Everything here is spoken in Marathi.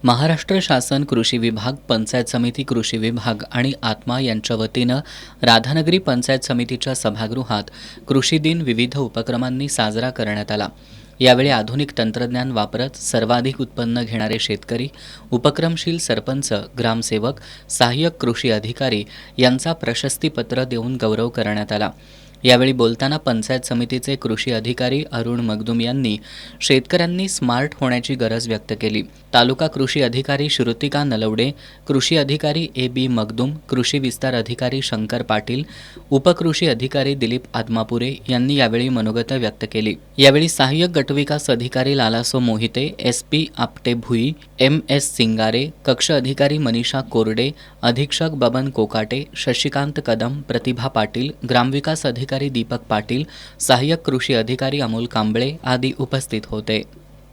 महाराष्ट्र शासन कृषी विभाग, पंचायत समिती कृषी विभाग आणि आत्मा यांच्या वतीनं राधानगरी पंचायत समितीच्या सभागृहात कृषी दिन विविध उपक्रमांनी साजरा करण्यात आला। यावेळी आधुनिक तंत्रज्ञान वापरत सर्वाधिक उत्पन्न घेणारे शेतकरी, उपक्रमशील सरपंच, ग्रामसेवक, सहाय्यक कृषी अधिकारी यांचा प्रशस्तीपत्र देऊन गौरव करण्यात आला। यावेळी बोलताना पंचायत समितीचे कृषी अधिकारी अरुण मगदुम यांनी शेतकऱ्यांनी स्मार्ट होण्याची गरज व्यक्त केली। तालुका कृषी अधिकारी श्रुतिका नलवडे, कृषी अधिकारी ए.बी. मगदुम, कृषी विस्तार अधिकारी शंकर पाटील, उपकृषी अधिकारी दिलीप आदमापुरे यांनी यावेळी मनोगत व्यक्त केली। यावेळी सहाय्यक गटविकास अधिकारी लालासो मोहिते, एस.पी. आपटे भुई, एम.एस. सिंगारे, कक्ष अधिकारी मनीषा कोरडे, अधीक्षक बबन कोकाटे, शशिकांत कदम, प्रतिभा पाटील, ग्रामविकास अधिकारी दीपक पाटील, सहाय्यक कृषी अधिकारी अमोल कांबळे आदी उपस्थित होते।